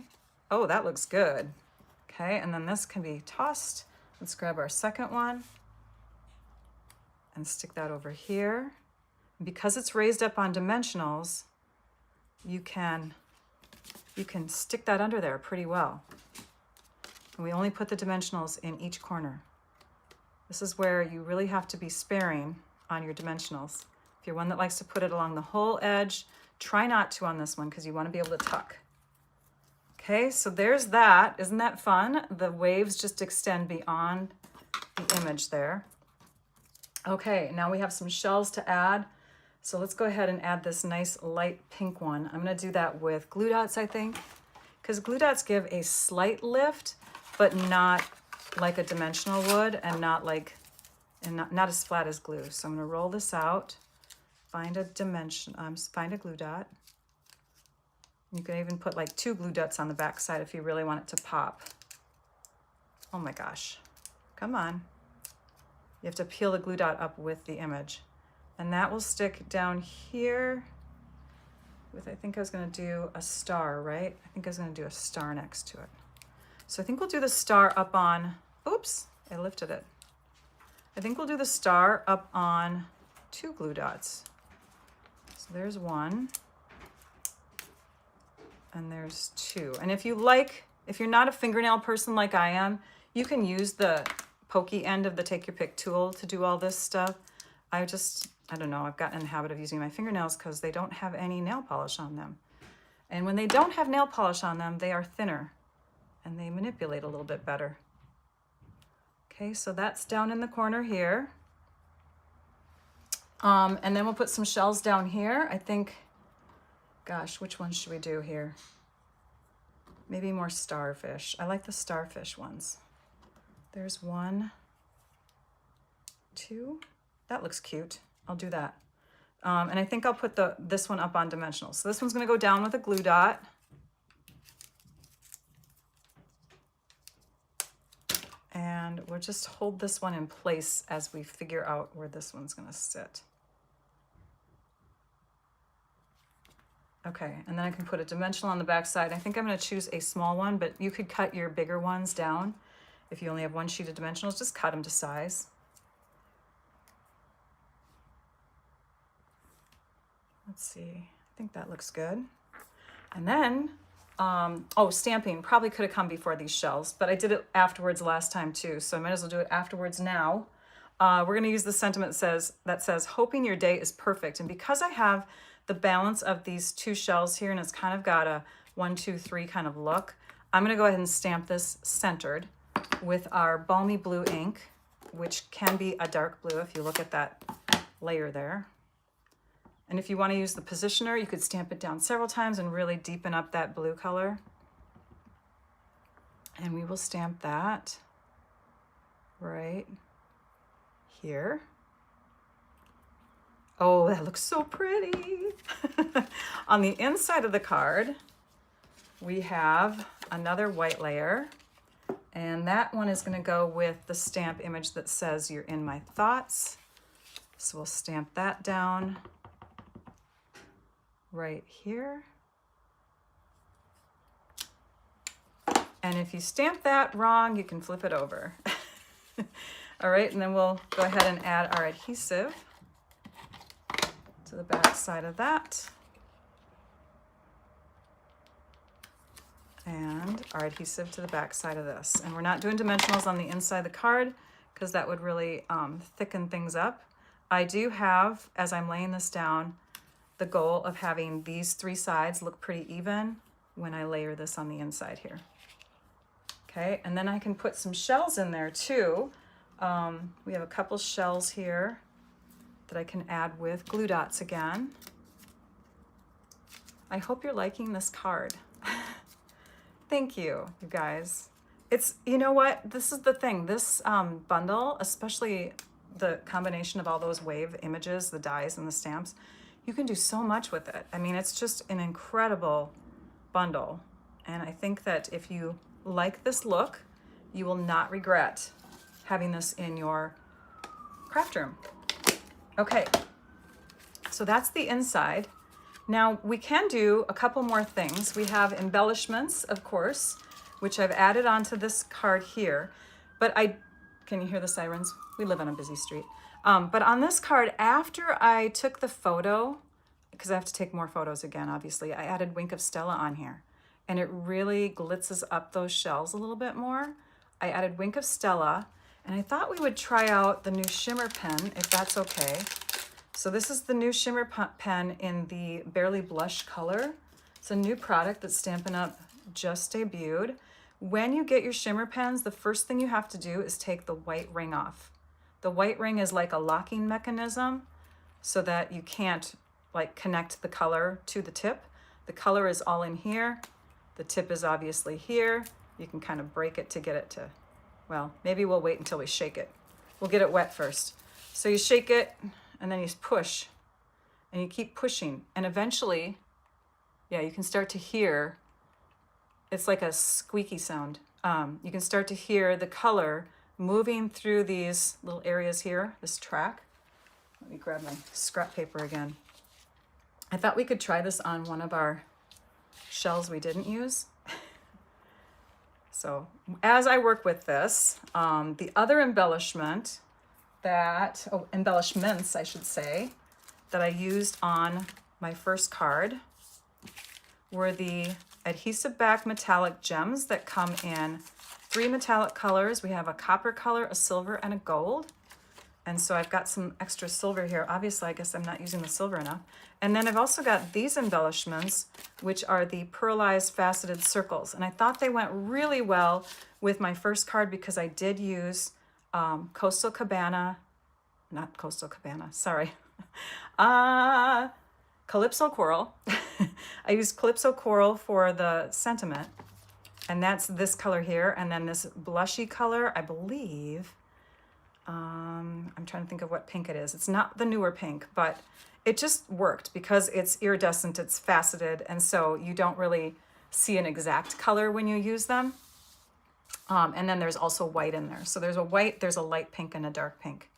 Oh, that looks good. Okay, and then this can be tossed. Let's grab our second one and stick that over here. Because it's raised up on dimensionals, you can stick that under there pretty well. And we only put the dimensionals in each corner. This is where you really have to be sparing on your dimensionals. If you're one that likes to put it along the whole edge, try not to on this one because you want to be able to tuck. Okay, so there's that. Isn't that fun? The waves just extend beyond the image there. Okay, now we have some shells to add. So let's go ahead and add this nice light pink one. I'm going to do that with glue dots, I think, because glue dots give a slight lift, but not like a dimensional would, and not as flat as glue. So I'm going to roll this out, find a glue dot. You can even put like 2 glue dots on the back side if you really want it to pop. Oh my gosh, come on. You have to peel the glue dot up with the image. And that will stick down here with, I think I was going to do a star, right? I think I was going to do a star next to it. So I think we'll do the star up on, oops, I lifted it. I think we'll do the star up on 2 glue dots. So there's 1, and there's 2. And if you're not a fingernail person like I am, you can use the pokey end of the take your pick tool to do all this stuff. I don't know, I've gotten in the habit of using my fingernails because they don't have any nail polish on them. And when they don't have nail polish on them, they are thinner and they manipulate a little bit better. Okay, so that's down in the corner here. And then we'll put some shells down here. I think, gosh, which one should we do here? Maybe more starfish. I like the starfish ones. There's 1, 2. That looks cute. I'll do that. And I think I'll put this one up on dimensional. So this one's going to go down with a glue dot. And we'll just hold this one in place as we figure out where this one's going to sit. Okay, and then I can put a dimensional on the back side. I think I'm going to choose a small one, but you could cut your bigger ones down. If you only have 1 sheet of dimensionals, just cut them to size. Let's see, I think that looks good. And then, stamping probably could have come before these shells, but I did it afterwards last time too, so I might as well do it afterwards now. We're going to use the sentiment that says, hoping your day is perfect. And because I have the balance of these 2 shells here, and it's kind of got a 1, 2, 3 kind of look, I'm going to go ahead and stamp this centered with our balmy blue ink, which can be a dark blue if you look at that layer there. And if you want to use the positioner, you could stamp it down several times and really deepen up that blue color. And we will stamp that right here. Oh, that looks so pretty. On the inside of the card, we have another white layer, and that one is going to go with the stamp image that says "You're in my thoughts." So we'll stamp that down right here. And if you stamp that wrong, you can flip it over. All right, and then we'll go ahead and add our adhesive to the back side of that. And our adhesive to the back side of this. And we're not doing dimensionals on the inside of the card because that would really thicken things up. I do have, as I'm laying this down, the goal of having these three sides look pretty even when I layer this on the inside here. Okay, and then I can put some shells in there too. We have a couple shells here that I can add with glue dots again. I hope you're liking this card. Thank you, you guys. It's, you know what, this is the thing, this bundle, especially the combination of all those wave images, the dies and the stamps, you can do so much with it. I mean, it's just an incredible bundle. And I think that if you like this look, you will not regret having this in your craft room. Okay, so that's the inside. Now we can do a couple more things. We have embellishments, of course, which I've added onto this card here, but can you hear the sirens? We live on a busy street. But on this card, after I took the photo, because I have to take more photos again, obviously, I added Wink of Stella on here, and it really glitzes up those shells a little bit more. I added Wink of Stella, and I thought we would try out the new shimmer pen, if that's okay. So this is the new shimmer pen in the Barely Blush color. It's a new product that Stampin' Up! Just debuted. When you get your shimmer pens, the first thing you have to do is take the white ring off. The white ring is like a locking mechanism so that you can't like connect the color to the tip. The color is all in here. The tip is obviously here. You can kind of break it to get it to, well, maybe we'll wait until we shake it. We'll get it wet first. So you shake it, and then you push, and you keep pushing, and eventually, yeah, you can start to hear, it's like a squeaky sound. You can start to hear the color moving through these little areas here, this track. Let me grab my scrap paper again. I thought we could try this on one of our shells we didn't use. So as I work with this, the other embellishment embellishments, I should say, that I used on my first card were the adhesive back metallic gems that come in 3 metallic colors. We have a copper color, a silver, and a gold. And so I've got some extra silver here. Obviously, I guess I'm not using the silver enough. And then I've also got these embellishments, which are the pearlized faceted circles. And I thought they went really well with my first card because I did use Calypso Coral. I used Calypso Coral for the sentiment, and that's this color here, and then this blushy color, I believe, I'm trying to think of what pink it is. It's not the newer pink, but it just worked because it's iridescent, it's faceted, and so you don't really see an exact color when you use them. And then there's also white in there. So there's a white, there's a light pink, and a dark pink.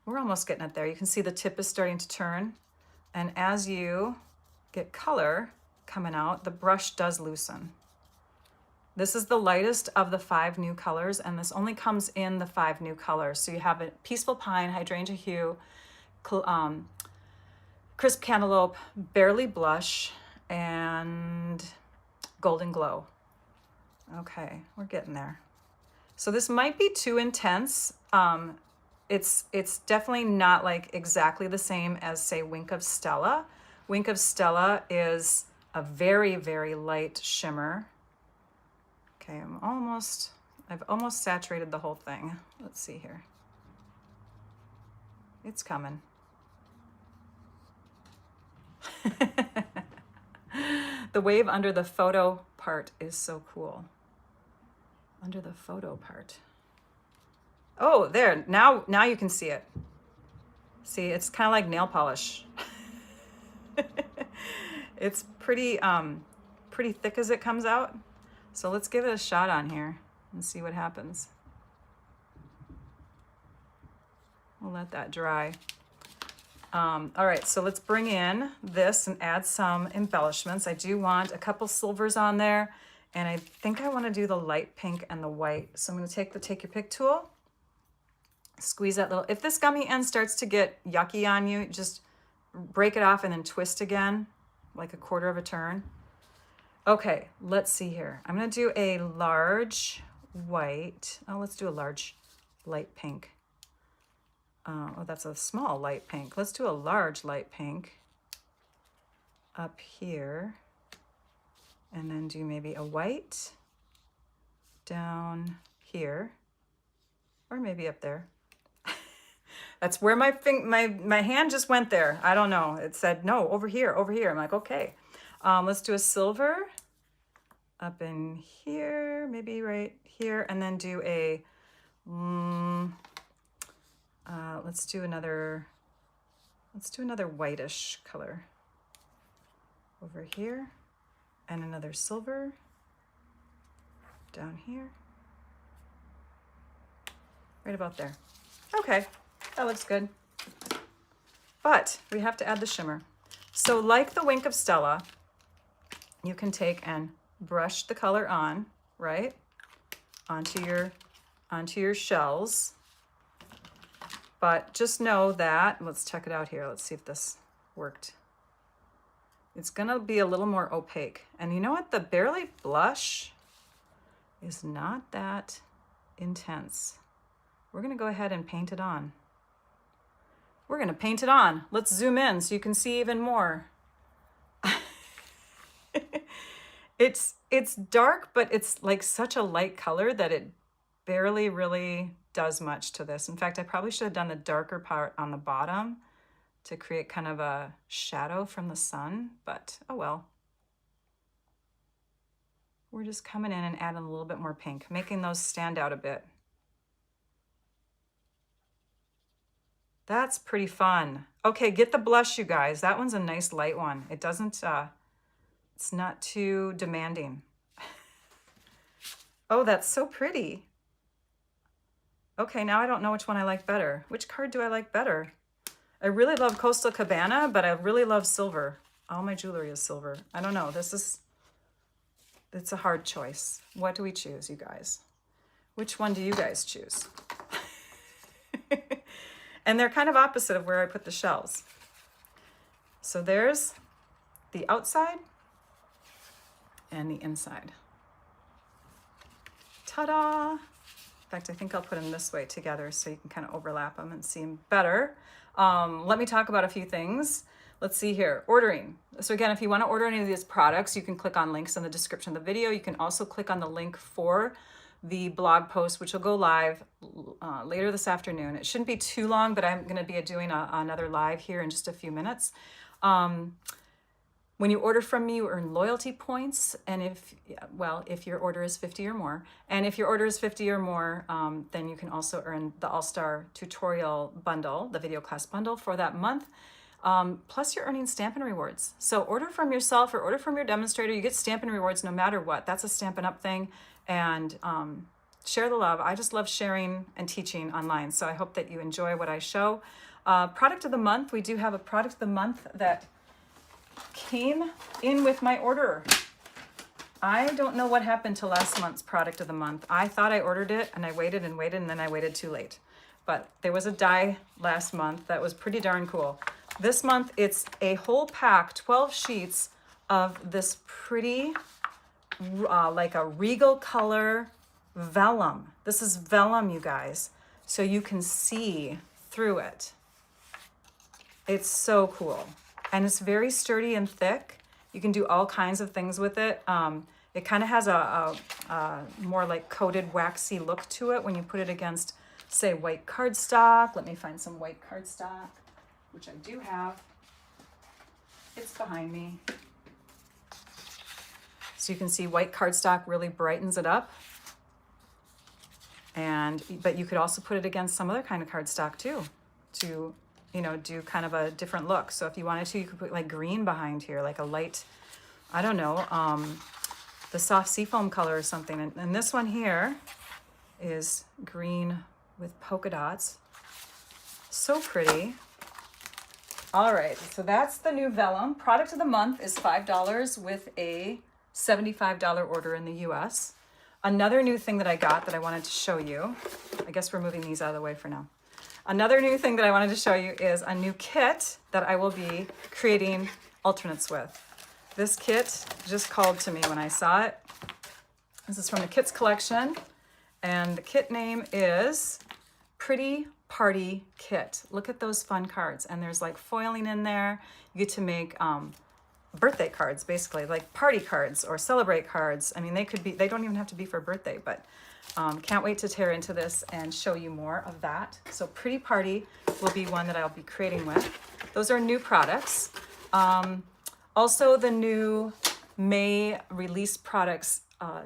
We're almost getting it there. You can see the tip is starting to turn. And as you get color coming out, the brush does loosen. This is the lightest of the 5 new colors, and this only comes in the 5 new colors. So you have a Peaceful Pine, Hydrangea Hue, Crisp Cantaloupe, Barely Blush, and Golden Glow. Okay, we're getting there. So this might be too intense. It's definitely not like exactly the same as, say, Wink of Stella. Wink of Stella is a very, very light shimmer. Okay, I've almost saturated the whole thing. Let's see here. It's coming. The wave under the photo part is so cool. Under the photo part. Oh, there, now you can see it. See, it's kind of like nail polish. It's pretty thick as it comes out. So let's give it a shot on here and see what happens. We'll let that dry. All right, so let's bring in this and add some embellishments. I do want a couple silvers on there, and I think I want to do the light pink and the white. So I'm going to take the Take Your Pick tool, squeeze that little, if this gummy end starts to get yucky on you, just break it off and then twist again, like a quarter of a turn. Okay, let's see here. I'm going to do a large white. Oh, let's do a large light pink. Oh, that's a small light pink. Let's do a large light pink up here. And then do maybe a white down here. Or maybe up there. That's where my hand just went there. I don't know. It said, no, over here, over here. I'm like, okay. Let's do a silver up in here, maybe right here. And then do a... let's do another whitish color over here, and another silver down here, right about there. Okay, that looks good. But we have to add the shimmer. So like the Wink of Stella, you can take and brush the color on, right, onto your shells. But just know that, let's check it out here. Let's see if this worked. It's gonna be a little more opaque. And you know what? The Barely Blush is not that intense. We're gonna go ahead and paint it on. We're gonna paint it on. Let's zoom in so you can see even more. It's dark, but it's like such a light color that it barely really does much to this. In fact, I probably should have done the darker part on the bottom to create kind of a shadow from the sun, but oh well. We're just coming in and adding a little bit more pink, making those stand out a bit. That's pretty fun. Okay, get the blush, you guys. That one's a nice light one. It doesn't, it's not too demanding. Oh, that's so pretty. Okay, now I don't know which one I like better. Which card do I like better? I really love Coastal Cabana, but I really love silver. All my jewelry is silver. I don't know. It's a hard choice. What do we choose, you guys? Which one do you guys choose? And they're kind of opposite of where I put the shells. So there's the outside and the inside. Ta-da! In fact, I think I'll put them this way together so you can kind of overlap them and see them better. Let me talk about a few things. Let's see here, ordering. So again, if you want to order any of these products, you can click on links in the description of the video. You can also click on the link for the blog post, which will go live later this afternoon. It shouldn't be too long, but I'm going to be doing another live here in just a few minutes. When you order from me, you earn loyalty points, and if your order is 50 or more, and if your order is 50 or more, then you can also earn the All-Star Tutorial Bundle, the video class bundle for that month. Plus you're earning Stampin' Rewards. So order from yourself or order from your demonstrator. You get Stampin' Rewards no matter what. That's a Stampin' Up thing. And share the love. I just love sharing and teaching online. So I hope that you enjoy what I show. Product of the month. We do have a product of the month that came in with my order. I don't know what happened to last month's product of the month. I thought I ordered it and I waited and waited and then I waited too late. But there was a die last month that was pretty darn cool. This month it's a whole pack, 12 sheets of this pretty, like a regal color vellum. This is vellum, you guys, so you can see through it. It's so cool. And it's very sturdy and thick. You can do all kinds of things with it. It kind of has a more like coated waxy look to it when you put it against, say, white cardstock. Let me find some white cardstock, which I do have. It's behind me. So you can see white cardstock really brightens it up. But you could also put it against some other kind of cardstock too, to you know, do kind of a different look. So if you wanted to, you could put like green behind here, like a light, I don't know, the soft seafoam color or something. And this one here is green with polka dots. So pretty. All right, so that's the new vellum. Product of the month is $5 with a $75 order in the US. Another new thing that I got that I wanted to show you, I guess we're moving these out of the way for now. Another new thing that I wanted to show you is a new kit that I will be creating alternates with. This kit just called to me when I saw it. This is from the Kits collection, and the kit name is Pretty Party Kit. Look at those fun cards, and there's like foiling in there. You get to make birthday cards, basically, like party cards or celebrate cards. I mean, they don't even have to be for a birthday, but can't wait to tear into this and show you more of that. So Pretty Party will be one that I'll be creating with. Those are new products. Also, the new May release products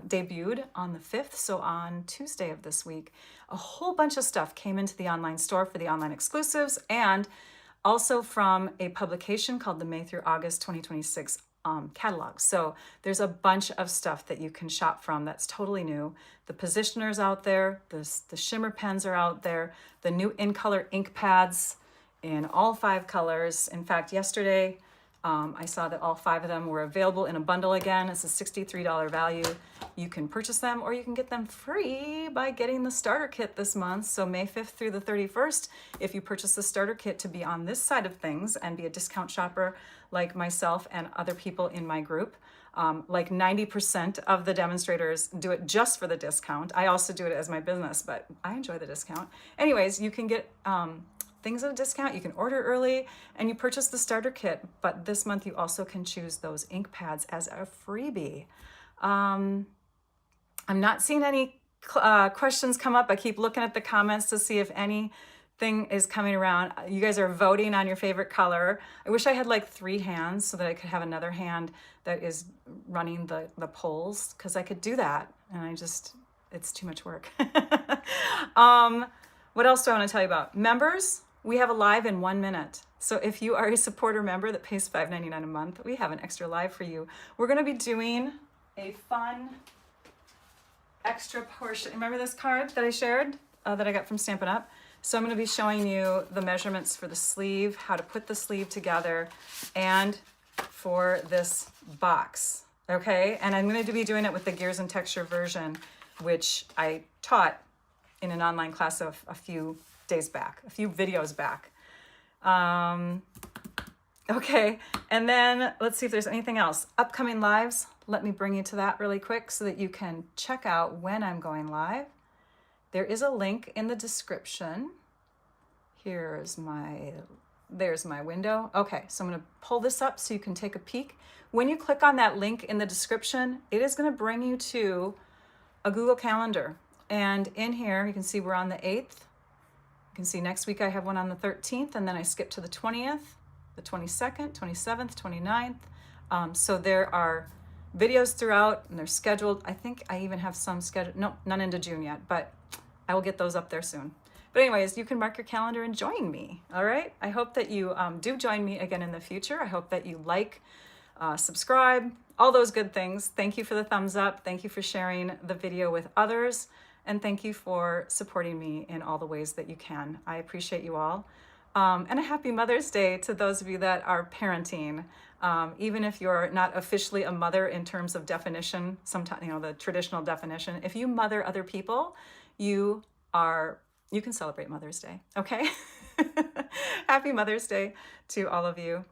debuted on the 5th, so on Tuesday of this week. A whole bunch of stuff came into the online store for the online exclusives, and also from a publication called the May through August 2026 catalog. So there's a bunch of stuff that you can shop from that's totally new. The positioners out there, the shimmer pens are out there, the new in color ink pads in all 5 colors. In fact, yesterday I saw that all 5 of them were available in a bundle again. It's a $63 value. You can purchase them or you can get them free by getting the starter kit this month. So May 5th through the 31st, if you purchase the starter kit to be on this side of things and be a discount shopper like myself and other people in my group, like 90% of the demonstrators do it just for the discount. I also do it as my business, but I enjoy the discount. Anyways, you can get things at a discount. You can order early and you purchase the starter kit, but this month you also can choose those ink pads as a freebie. I'm not seeing any questions come up. I keep looking at the comments to see if anything is coming around. You guys are voting on your favorite color. I wish I had like 3 hands so that I could have another hand that is running the polls, because I could do that, and it's too much work. What else do I want to tell you about? Members, we have a live in 1 minute. So if you are a supporter member that pays $5.99 a month, we have an extra live for you. We're going to be doing a fun extra portion. Remember this card that I shared that I got from Stampin' Up? So I'm going to be showing you the measurements for the sleeve, how to put the sleeve together, and for this box. Okay, and I'm going to be doing it with the Gears and Texture version, which I taught in an online class of a few days back, a few videos back. Okay, and then let's see if there's anything else. Upcoming lives, let me bring you to that really quick so that you can check out when I'm going live. There is a link in the description. There's my window. Okay, so I'm gonna pull this up so you can take a peek. When you click on that link in the description, it is gonna bring you to a Google Calendar. And in here, you can see we're on the 8th. You can see next week I have one on the 13th, and then I skip to the 20th, the 22nd, 27th, 29th. So there are videos throughout, and they're scheduled. I think I even have some scheduled. No, none into June yet, but I will get those up there soon. But anyways, you can mark your calendar and join me, all right? I hope that you do join me again in the future. I hope that you like, subscribe, all those good things. Thank you for the thumbs up. Thank you for sharing the video with others. And thank you for supporting me in all the ways that you can. I appreciate you all. And a happy Mother's Day to those of you that are parenting. Even if you're not officially a mother in terms of definition, sometimes, the traditional definition, if you mother other people, you can celebrate Mother's Day, okay? Happy Mother's Day to all of you.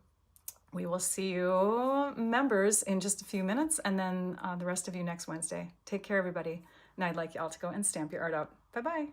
We will see you members in just a few minutes, and then the rest of you next Wednesday. Take care, everybody. And I'd like you all to go and stamp your art out. Bye-bye.